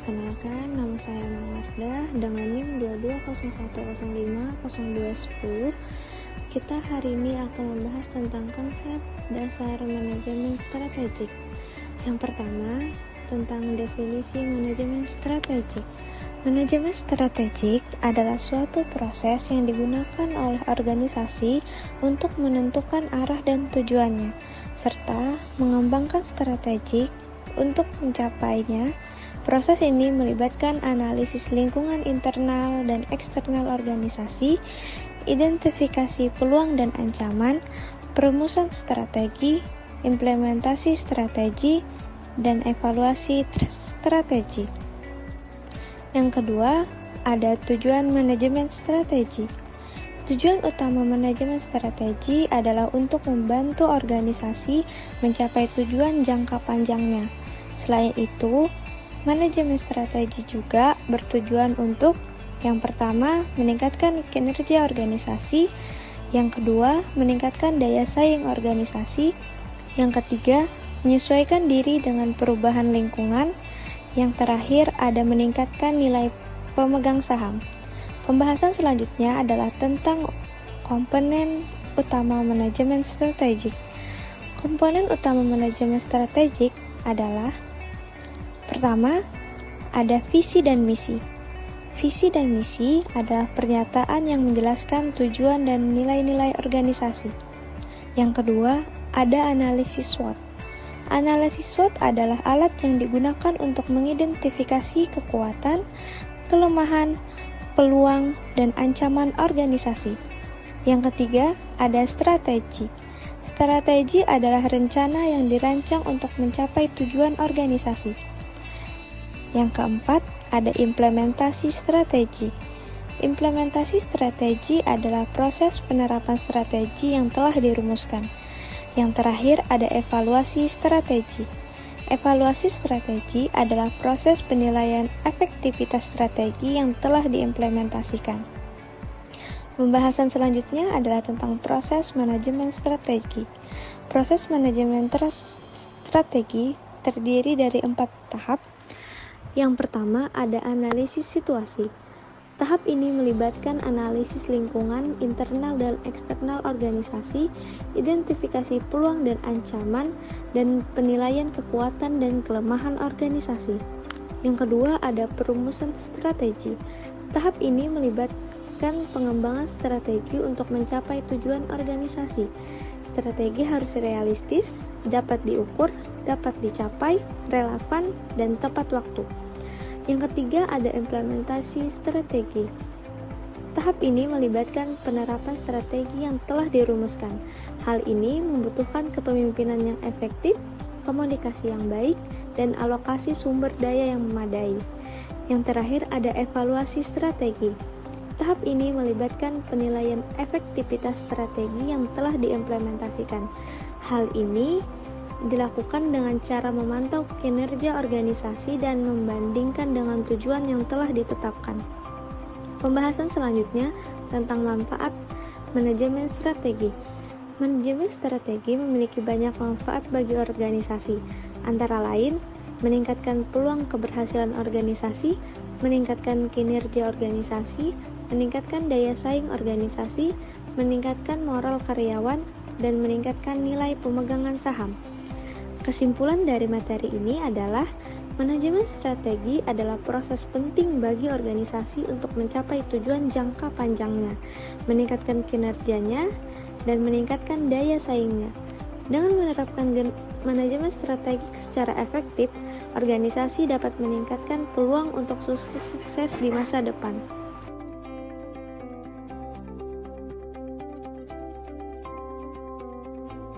Perkenalkan, nama saya Mawardah dengan NIM 2201050210. Kita hari ini akan membahas tentang konsep dasar manajemen strategik. Yang pertama, tentang definisi manajemen strategik. Manajemen strategik adalah suatu proses yang digunakan oleh organisasi untuk menentukan arah dan tujuannya, serta mengembangkan strategi untuk mencapainya. Proses ini melibatkan analisis lingkungan internal dan eksternal organisasi, identifikasi peluang dan ancaman, perumusan strategi, implementasi strategi, dan evaluasi strategi. Yang kedua, ada tujuan manajemen strategi. Tujuan utama manajemen strategi adalah untuk membantu organisasi mencapai tujuan jangka panjangnya. Selain itu, manajemen strategi juga bertujuan untuk yang pertama, meningkatkan kinerja organisasi, yang kedua, meningkatkan daya saing organisasi, yang ketiga, menyesuaikan diri dengan perubahan lingkungan, yang terakhir ada meningkatkan nilai pemegang saham. Pembahasan selanjutnya adalah tentang komponen utama manajemen strategik. Komponen utama manajemen strategik adalah pertama, ada visi dan misi. Visi dan misi adalah pernyataan yang menjelaskan tujuan dan nilai-nilai organisasi. Yang kedua, ada analisis SWOT. Analisis SWOT adalah alat yang digunakan untuk mengidentifikasi kekuatan, kelemahan, peluang, dan ancaman organisasi. Yang ketiga, ada strategi. Strategi adalah rencana yang dirancang untuk mencapai tujuan organisasi. Yang keempat, ada implementasi strategi. Implementasi strategi adalah proses penerapan strategi yang telah dirumuskan. Yang terakhir, ada evaluasi strategi. Evaluasi strategi adalah proses penilaian efektivitas strategi yang telah diimplementasikan. Pembahasan selanjutnya adalah tentang proses manajemen strategi. Proses manajemen strategi terdiri dari 4 tahap. Yang pertama, ada analisis situasi. Tahap ini melibatkan analisis lingkungan, internal dan eksternal organisasi, identifikasi peluang dan ancaman, dan penilaian kekuatan dan kelemahan organisasi. Yang kedua, ada perumusan strategi. Tahap ini melibatkan pengembangan strategi untuk mencapai tujuan organisasi. Strategi harus realistis, dapat diukur, dapat dicapai, relevan, dan tepat waktu. Yang ketiga, ada implementasi strategi. Tahap ini melibatkan penerapan strategi yang telah dirumuskan. Hal ini membutuhkan kepemimpinan yang efektif, komunikasi yang baik, dan alokasi sumber daya yang memadai. Yang terakhir, ada evaluasi strategi. Tahap ini melibatkan penilaian efektivitas strategi yang telah diimplementasikan. Hal ini dilakukan dengan cara memantau kinerja organisasi dan membandingkan dengan tujuan yang telah ditetapkan. Pembahasan selanjutnya tentang manfaat manajemen strategi. Manajemen strategi memiliki banyak manfaat bagi organisasi, antara lain meningkatkan peluang keberhasilan organisasi, meningkatkan kinerja organisasi, meningkatkan daya saing organisasi, meningkatkan moral karyawan, dan meningkatkan nilai pemegangan saham. Kesimpulan dari materi ini adalah manajemen strategi adalah proses penting bagi organisasi untuk mencapai tujuan jangka panjangnya, meningkatkan kinerjanya, dan meningkatkan daya saingnya. Dengan menerapkan manajemen strategik secara efektif, organisasi dapat meningkatkan peluang untuk sukses di masa depan.